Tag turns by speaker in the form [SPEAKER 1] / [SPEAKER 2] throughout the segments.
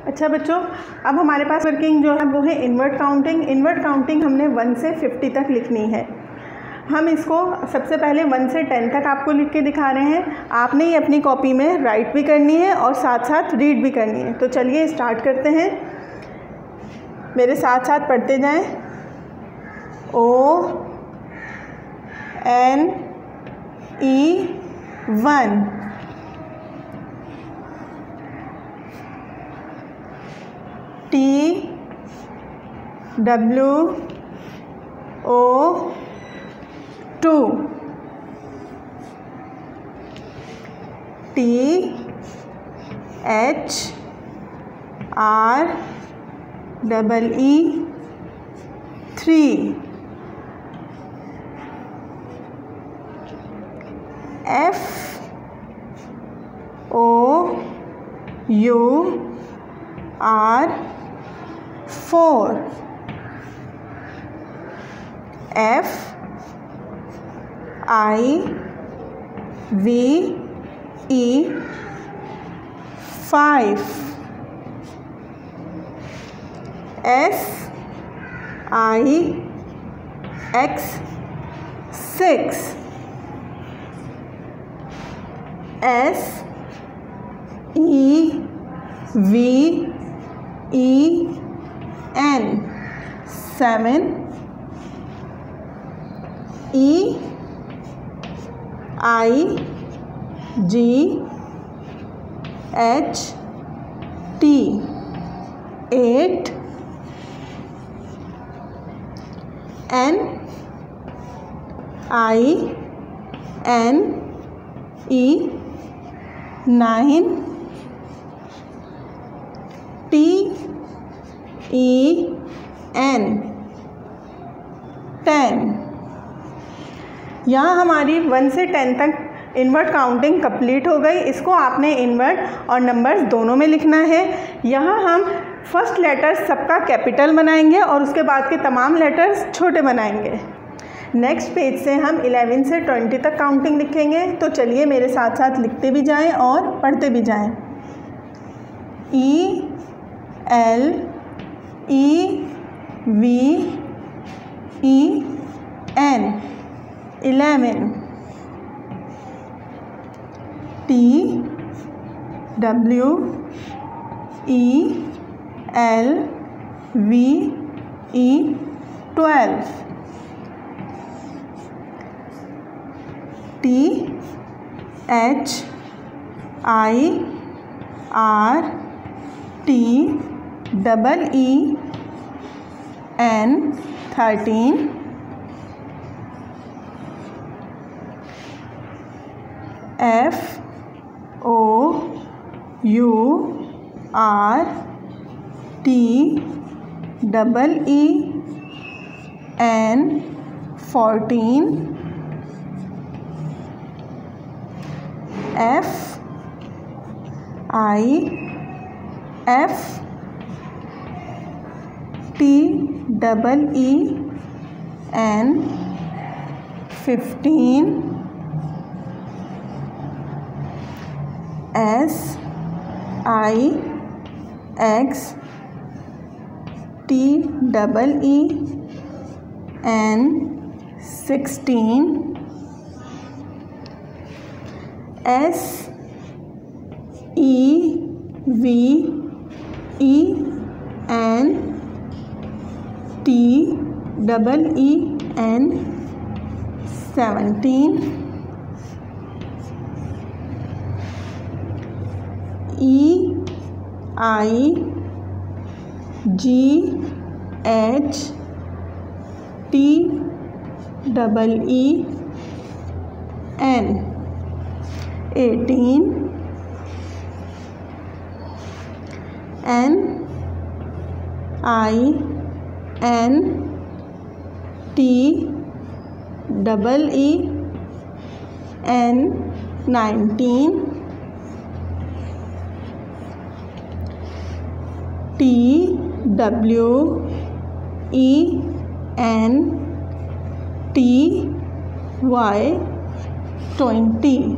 [SPEAKER 1] अच्छा बच्चों, अब हमारे पास वर्किंग जो है वो है इनवर्ट काउंटिंग। इनवर्ट काउंटिंग हमने 1 से 50 तक लिखनी है। हम इसको सबसे पहले 1 से 10 तक आपको लिख के दिखा रहे हैं। आपने ये अपनी कॉपी में राइट भी करनी है और साथ साथ रीड भी करनी है। तो चलिए स्टार्ट करते हैं, मेरे साथ साथ पढ़ते जाएं। O N E 1, T W O 2, T H R E 3, F O U R 4, F I V E 5, S I X 6, S E V E N 7, E I G H T 8, N I N E 9, T E N 10। यहाँ हमारी 1 से 10 तक invert counting complete हो गई। इसको आपने invert और numbers दोनों में लिखना है। यहाँ हम फर्स्ट लेटर सबका कैपिटल बनाएंगे और उसके बाद के तमाम लेटर्स छोटे बनाएंगे। नेक्स्ट पेज से हम 11 से 20 तक काउंटिंग लिखेंगे। तो चलिए मेरे साथ साथ लिखते भी जाएं और पढ़ते भी जाएं। E L E V E N 11, T W E L V E 12, T H I R T E N 13, F O U R T E N 14, F I F T E N 15, S I X T E N 16, S E V E N T E N 17, E I G H T E N 18, N I N T E N 19, T W E N T Y 20,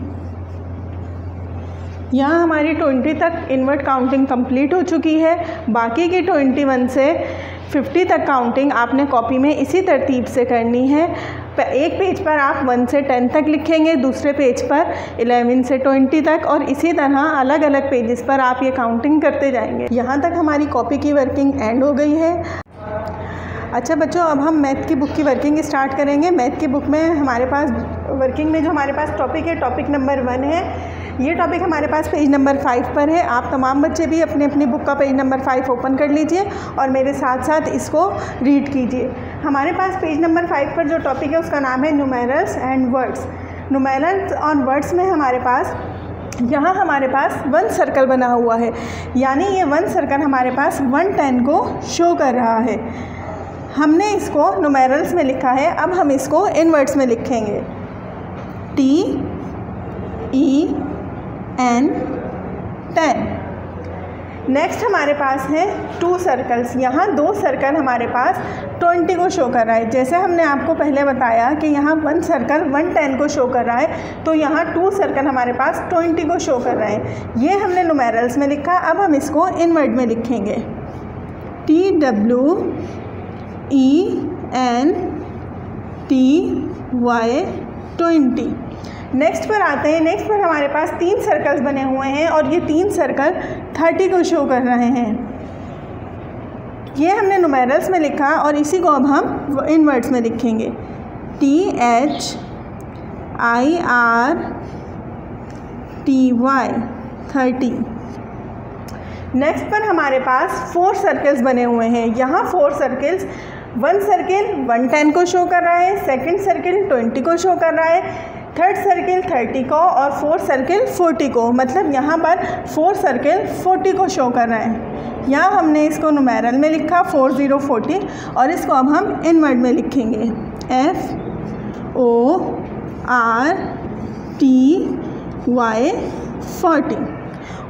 [SPEAKER 1] यहाँ हमारी 20 तक invert counting complete हो चुकी है। बाकी की 21 से 50 तक काउंटिंग आपने कॉपी में इसी तरतीब से करनी है। एक पेज पर आप 1 से 10 तक लिखेंगे, दूसरे पेज पर 11 से 20 तक, और इसी तरह अलग अलग पेजेस पर आप ये काउंटिंग करते जाएंगे। यहाँ तक हमारी कॉपी की वर्किंग एंड हो गई है। अच्छा बच्चों, अब हम मैथ की बुक की वर्किंग स्टार्ट करेंगे। मैथ की बुक में हमारे पास वर्किंग में जो हमारे पास टॉपिक है, टॉपिक नंबर 1 है। ये टॉपिक हमारे पास पेज नंबर 5 पर है। आप तमाम बच्चे भी अपनी अपनी बुक का पेज नंबर 5 ओपन कर लीजिए और मेरे साथ साथ इसको रीड कीजिए। हमारे पास पेज नंबर 5 पर जो टॉपिक है उसका नाम है न्यूमेरल्स एंड वर्ड्स। न्यूमेरल्स और वर्ड्स में हमारे पास यहाँ हमारे पास 1 सर्कल बना हुआ है, यानी ये 1 सर्कल हमारे पास 110 को शो कर रहा है। हमने इसको न्यूमेरल्स में लिखा है, अब हम इसको इन वर्ड्स में लिखेंगे। TEN 10। नेक्स्ट हमारे पास है 2 सर्कल्स। यहाँ 2 सर्कल हमारे पास 20 को शो कर रहा है। जैसे हमने आपको पहले बताया कि यहाँ 1 सर्कल 110 को शो कर रहा है, तो यहाँ 2 सर्कल हमारे पास 20 को शो कर रहे हैं। ये हमने न्यूमेरल्स में लिखा। अब हम इसको इन वर्ड में लिखेंगे। TWENTY 20। नेक्स्ट पर आते हैं। नेक्स्ट पर हमारे पास 3 सर्कल्स बने हुए हैं और ये 3 सर्कल 30 को शो कर रहे हैं। ये हमने न्यूमेरल्स में लिखा और इसी को अब हम इन वर्ड्स में लिखेंगे। THIRTY 30। नेक्स्ट पर हमारे पास 4 सर्कल्स बने हुए हैं। यहाँ 4 सर्कल्स, 1 सर्किल 110 को शो कर रहा है, सेकंड सर्किल 20 को शो कर रहा है, थर्ड सर्किल 30 को और 4th सर्किल 40 को। मतलब यहाँ पर 4 सर्किल 40 को शो कर रहे हैं। यहाँ हमने इसको न्यूमेरल में लिखा 4040 और इसको अब हम इन वर्ड में लिखेंगे। FORTY 40।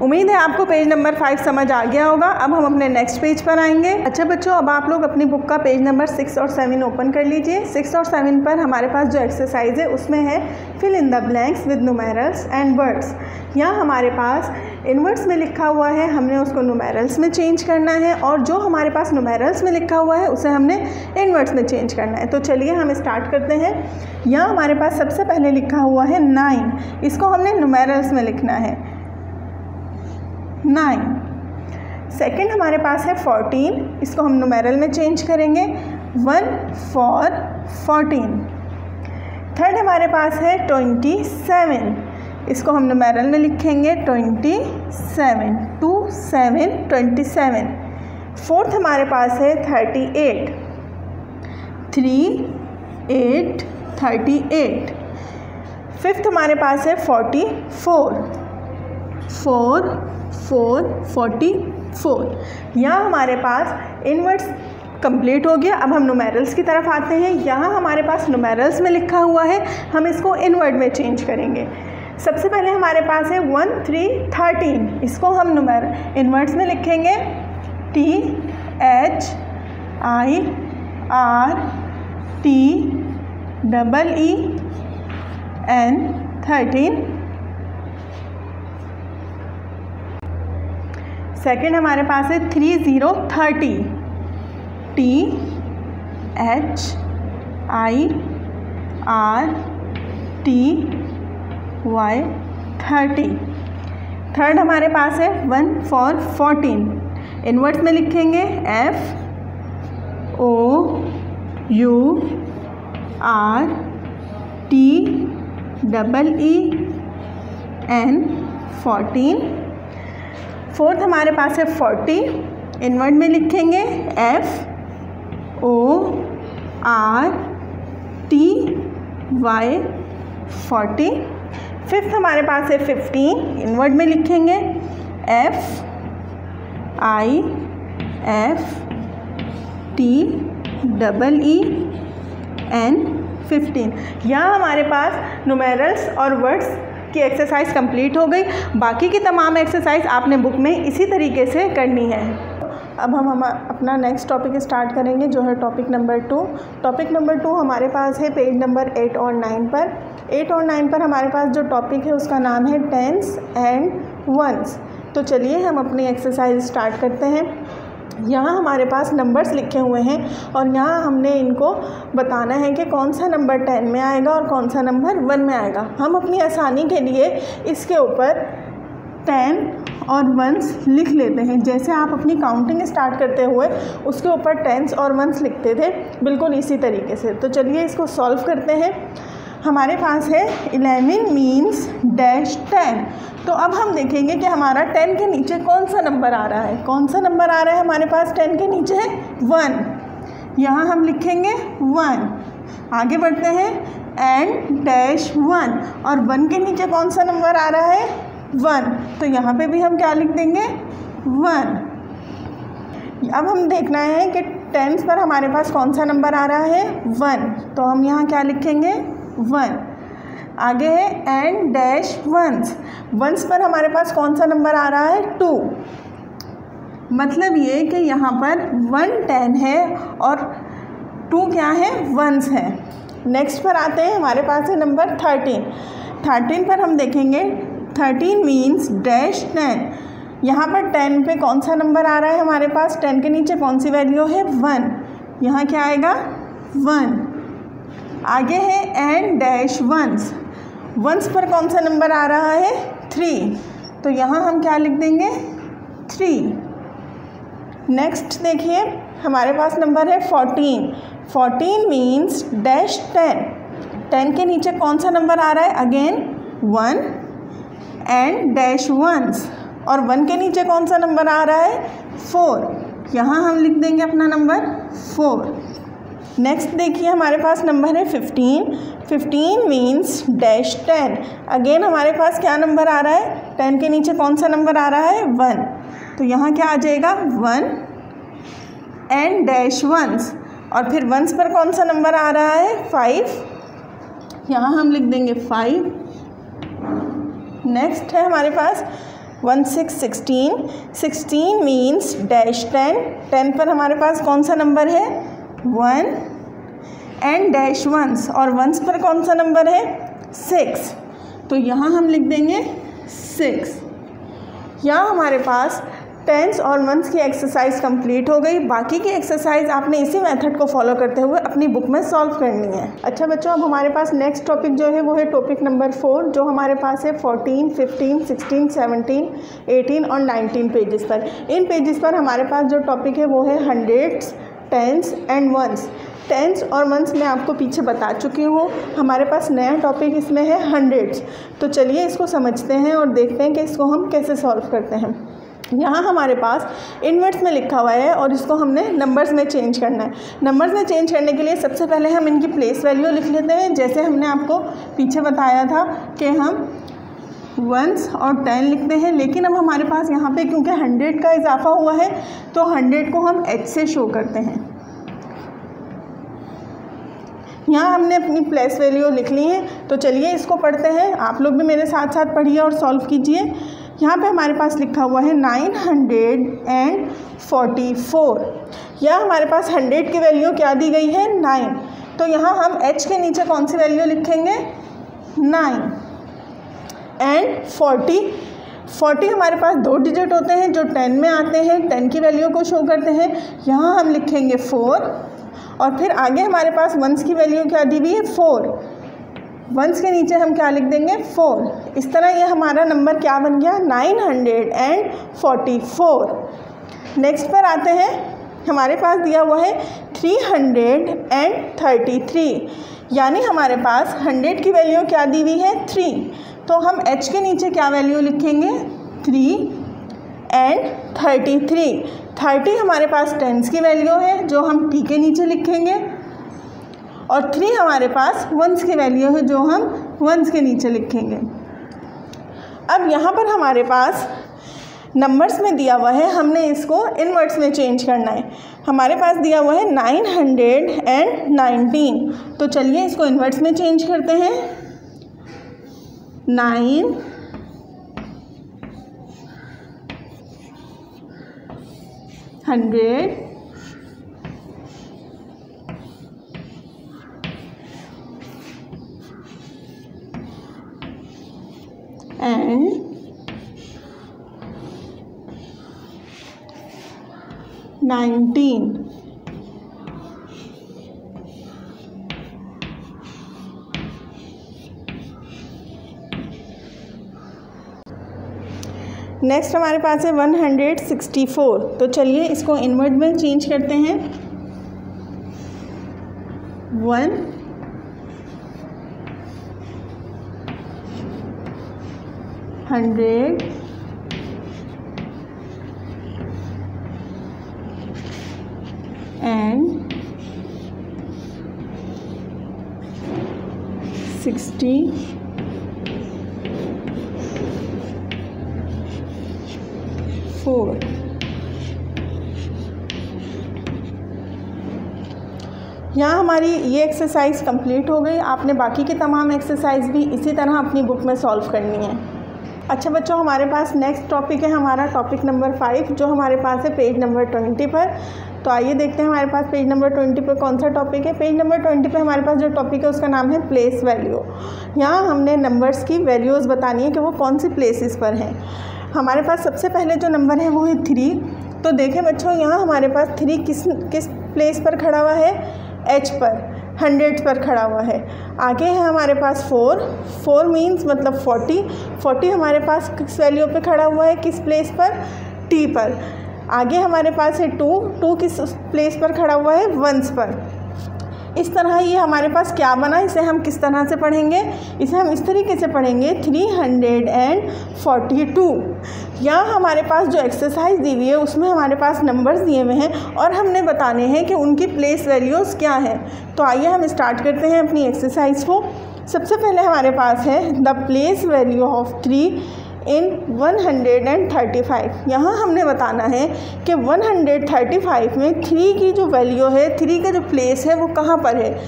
[SPEAKER 1] उम्मीद है आपको पेज नंबर 5 समझ आ गया होगा। अब हम अपने नेक्स्ट पेज पर आएंगे। अच्छा बच्चों, अब आप लोग अपनी बुक का पेज नंबर 6 और 7 ओपन कर लीजिए। 6 और 7 पर हमारे पास जो एक्सरसाइज है उसमें है fill in the blanks with numerals and words. यहाँ हमारे पास इनवर्ड्स में लिखा हुआ है, हमने उसको न्यूमेरल्स में चेंज करना है, और जो हमारे पास न्यूमेरल्स में लिखा हुआ है उसे हमने इनवर्ड्स में चेंज करना है। तो चलिए हम स्टार्ट करते हैं। यहाँ हमारे पास सबसे पहले लिखा हुआ है 9। इसको हमने न्यूमेरल्स में लिखना है 9। सेकंड हमारे पास है 14, इसको हम न्यूमेरल में चेंज करेंगे 1 for 14। थर्ड हमारे पास है 27, इसको हम न्यूमेरल में लिखेंगे 27, 2 7 27। फोर्थ हमारे पास है 38, 3 8 38। फिफ्थ हमारे पास है 44, 4 4 44। यहाँ हमारे पास इनवर्ड्स कंप्लीट हो गया। अब हम न्यूमेरल्स की तरफ आते हैं। यहाँ हमारे पास न्यूमेरल्स में लिखा हुआ है, हम इसको इनवर्ड में चेंज करेंगे। सबसे पहले हमारे पास है 1 3 13, इसको हम इनवर्ड्स में लिखेंगे THIRTEEN। सेकेंड हमारे पास है 3030, THIRTY 30। थर्ड हमारे पास है 1 for 14, इनवर्ड्स में लिखेंगे FOURTEEN 14। फोर्थ हमारे पास है 40, इनवर्ड में लिखेंगे FORTY 40। फिफ्थ हमारे पास है 15, इनवर्ड में लिखेंगे FIFTEEN 15। यहाँ हमारे पास न्यूमेरल्स और वर्ड्स की एक्सरसाइज कंप्लीट हो गई। बाकी की तमाम एक्सरसाइज आपने बुक में इसी तरीके से करनी है। अब हम अपना नेक्स्ट टॉपिक स्टार्ट करेंगे, जो है टॉपिक नंबर 2। टॉपिक नंबर 2 हमारे पास है पेज नंबर 8 और 9 पर। 8 और 9 पर हमारे पास जो टॉपिक है उसका नाम है टेंस एंड वंस। तो चलिए हम अपनी एक्सरसाइज स्टार्ट करते हैं। यहाँ हमारे पास नंबर्स लिखे हुए हैं और यहाँ हमने इनको बताना है कि कौन सा नंबर 10 में आएगा और कौन सा नंबर 1 में आएगा। हम अपनी आसानी के लिए इसके ऊपर 10 और 1s लिख लेते हैं। जैसे आप अपनी काउंटिंग स्टार्ट करते हुए उसके ऊपर 10s और 1s लिखते थे, बिल्कुल इसी तरीके से। तो चलिए इसको सॉल्व करते हैं। हमारे पास है 11 मीन्स डैश 10। तो अब हम देखेंगे कि हमारा 10 के नीचे कौन सा नंबर आ रहा है। कौन सा नंबर आ रहा है हमारे पास 10 के नीचे है 1। यहाँ हम लिखेंगे 1। आगे बढ़ते हैं एंड डैश 1 और 1 के नीचे कौन सा नंबर आ रहा है 1। तो यहाँ पे भी हम क्या लिख देंगे 1। अब हम देखना है कि 10 पर हमारे पास कौन सा नंबर आ रहा है 1। तो हम यहाँ क्या लिखेंगे 1। आगे है एंड डैश 1s पर हमारे पास कौन सा नंबर आ रहा है 2। मतलब ये कि यहाँ पर 1 10 है और 2 क्या है 1s है। नेक्स्ट पर आते हैं, हमारे पास है नंबर 13 पर हम देखेंगे 13 मीन्स डैश 10। यहाँ पर 10 पे कौन सा नंबर आ रहा है हमारे पास, 10 के नीचे कौन सी वैल्यू है 1। यहाँ क्या आएगा 1। आगे है एंड डैश 1s पर कौन सा नंबर आ रहा है 3। तो यहाँ हम क्या लिख देंगे 3। नेक्स्ट देखिए हमारे पास नंबर है 14 मीन्स डैश 10 के नीचे कौन सा नंबर आ रहा है अगेन 1 एंड डैश 1s और 1 के नीचे कौन सा नंबर आ रहा है 4। यहाँ हम लिख देंगे अपना नंबर 4। नेक्स्ट देखिए हमारे पास नंबर है 15 मीन्स डैश 10। अगेन हमारे पास क्या नंबर आ रहा है 10 के नीचे कौन सा नंबर आ रहा है 1। तो यहाँ क्या आ जाएगा 1 एंड डैश 1s और फिर 1s पर कौन सा नंबर आ रहा है 5। यहाँ हम लिख देंगे 5। नेक्स्ट है हमारे पास 16 मीन्स डैश 10 पर हमारे पास कौन सा नंबर है 1 एंड डैश 1s और 1s पर कौन सा नंबर है 6। तो यहाँ हम लिख देंगे 6। यहाँ हमारे पास 10s और 1s की एक्सरसाइज कंप्लीट हो गई। बाकी की एक्सरसाइज आपने इसी मेथड को फॉलो करते हुए अपनी बुक में सॉल्व करनी है। अच्छा बच्चों, अब हमारे पास नेक्स्ट टॉपिक जो है वो है टॉपिक नंबर 4, जो हमारे पास है 14, 15, 16, 17, 18 और 19 पेजेस पर। इन पेजेस पर हमारे पास जो टॉपिक है वो है hundreds, tens and ones. Tens और वंस मैं आपको पीछे बता चुकी हूँ। हमारे पास नया टॉपिक इसमें है हंड्रेड्स। तो चलिए इसको समझते हैं और देखते हैं कि इसको हम कैसे सॉल्व करते हैं। यहाँ हमारे पास इनवर्ट्स में लिखा हुआ है और इसको हमने नंबर्स में चेंज करना है। नंबर्स में चेंज करने के लिए सबसे पहले हम इनकी प्लेस वैल्यू लिख लेते हैं। जैसे हमने आपको पीछे बताया था कि हम 1s और 10 लिखते हैं, लेकिन अब हमारे पास यहाँ पे क्योंकि 100 का इजाफा हुआ है तो 100 को हम h से शो करते हैं। यहाँ हमने अपनी प्लेस वैल्यू लिख ली है। तो चलिए इसको पढ़ते हैं। आप लोग भी मेरे साथ साथ पढ़िए और सॉल्व कीजिए। यहाँ पे हमारे पास लिखा हुआ है 944। यहाँ हमारे पास 100 की वैल्यू क्या दी गई है 9। तो यहाँ हम h के नीचे कौन सी वैल्यू लिखेंगे 9 एंड 40 हमारे पास 2 डिजिट होते हैं जो 10 में आते हैं, 10 की वैल्यू को शो करते हैं। यहाँ हम लिखेंगे 4 और फिर आगे हमारे पास 1s की वैल्यू क्या दी हुई है 4। 1s के नीचे हम क्या लिख देंगे 4। इस तरह ये हमारा नंबर क्या बन गया 944। नेक्स्ट पर आते हैं, हमारे पास दिया हुआ है 333, यानी हमारे पास 100 की वैल्यू क्या दी हुई है 3। तो हम h के नीचे क्या वैल्यू लिखेंगे 3 एंड 33। 30 हमारे पास 10s की वैल्यू है जो हम t के नीचे लिखेंगे और 3 हमारे पास 1s की वैल्यू है जो हम 1s के नीचे लिखेंगे। अब यहाँ पर हमारे पास नंबर्स में दिया हुआ है, हमने इसको इनवर्ट्स में चेंज करना है। हमारे पास दिया हुआ है 919। तो चलिए इसको इनवर्ट्स में चेंज करते हैं। 9 100 19। and 19। नेक्स्ट हमारे पास है 164। तो चलिए इसको इनवर्ट में चेंज करते हैं। 1 100 and 64। यहाँ हमारी ये एक्सरसाइज कंप्लीट हो गई। आपने बाकी की तमाम एक्सरसाइज भी इसी तरह अपनी बुक में सॉल्व करनी है। अच्छा बच्चों, हमारे पास नेक्स्ट टॉपिक है हमारा टॉपिक नंबर 5, जो हमारे पास है पेज नंबर 20 पर। तो आइए देखते हैं हमारे पास पेज नंबर 20 पर कौन सा टॉपिक है। पेज नंबर 20 पर हमारे पास जो टॉपिक है उसका नाम है प्लेस वैल्यू। यहाँ हमने नंबर्स की वैल्यूज़ बतानी है कि वो कौन सी प्लेसेस पर हैं। हमारे पास सबसे पहले जो नंबर है वो है 3। तो देखें बच्चों, यहाँ हमारे पास 3 किस प्लेस पर खड़ा हुआ है? H पर, 100 पर खड़ा हुआ है। आगे है हमारे पास 4 मीन्स मतलब 40 हमारे पास किस वैल्यू पे खड़ा हुआ है? किस प्लेस पर? T पर। आगे हमारे पास है 2 किस प्लेस पर खड़ा हुआ है? 1s पर। इस तरह ये हमारे पास क्या बना, इसे हम किस तरह से पढ़ेंगे? इसे हम इस तरीके से पढ़ेंगे 342। यहाँ हमारे पास जो एक्सरसाइज दी हुई है उसमें हमारे पास नंबर्स दिए हुए हैं और हमने बताने हैं कि उनकी प्लेस वैल्यूज़ क्या हैं। तो आइए हम स्टार्ट करते हैं अपनी एक्सरसाइज को। सबसे पहले हमारे पास है द प्लेस वैल्यू ऑफ 3 इन 135। यहाँ हमने बताना है कि 135 में 3 की जो वैल्यू है, 3 का जो प्लेस है वो कहाँ पर है।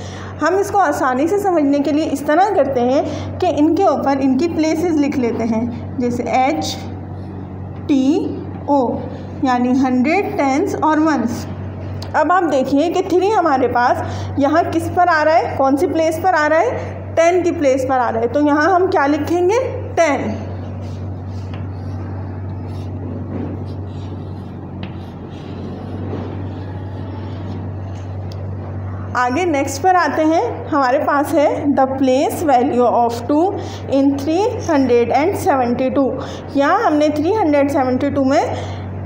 [SPEAKER 1] हम इसको आसानी से समझने के लिए इस तरह करते हैं कि इनके ऊपर इनकी प्लेसेस लिख लेते हैं, जैसे HTO यानी 100, 10s और 1s। अब आप देखिए कि 3 हमारे पास यहाँ किस पर आ रहा है? कौन सी प्लेस पर आ रहा है? 10 की प्लेस पर आ रहा है। तो यहाँ हम क्या लिखेंगे? 10। आगे नेक्स्ट पर आते हैं। हमारे पास है द प्लेस वैल्यू ऑफ 2 इन 372। यहाँ हमने 372 में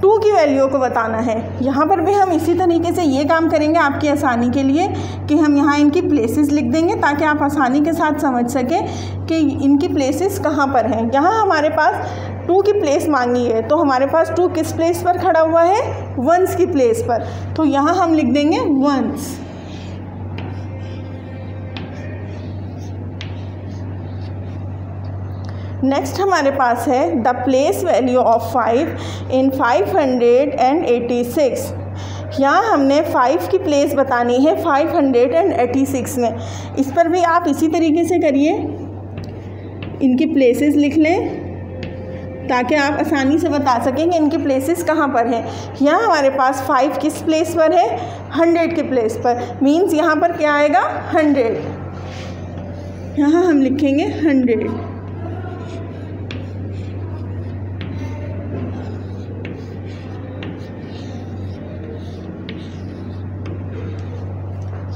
[SPEAKER 1] 2 की वैल्यू को बताना है। यहाँ पर भी हम इसी तरीके से ये काम करेंगे आपकी आसानी के लिए कि हम यहाँ इनकी प्लेसेस लिख देंगे ताकि आप आसानी के साथ समझ सकें कि इनकी प्लेसेस कहाँ पर हैं। यहाँ हमारे पास 2 की प्लेस मांगी है, तो हमारे पास 2 किस प्लेस पर खड़ा हुआ है? 1s की प्लेस पर। तो यहाँ हम लिख देंगे 1s। नेक्स्ट हमारे पास है द प्लेस वैल्यू ऑफ 5 इन 586। यहाँ हमने 5 की प्लेस बतानी है 586 में। इस पर भी आप इसी तरीके से करिए, इनकी प्लेसेस लिख लें ताकि आप आसानी से बता सकें कि इनकी प्लेसेस कहाँ पर हैं। यहाँ हमारे पास 5 किस प्लेस पर है? 100 के प्लेस पर। मीन्स यहाँ पर क्या आएगा? 100। यहाँ हम लिखेंगे 100।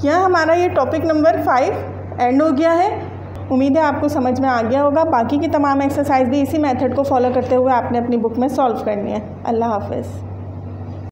[SPEAKER 1] यहाँ हमारा ये टॉपिक नंबर 5 एंड हो गया है। उम्मीद है आपको समझ में आ गया होगा। बाकी की तमाम एक्सरसाइज भी इसी मेथड को फॉलो करते हुए आपने अपनी बुक में सॉल्व करनी है। अल्लाह हाफ़िज़।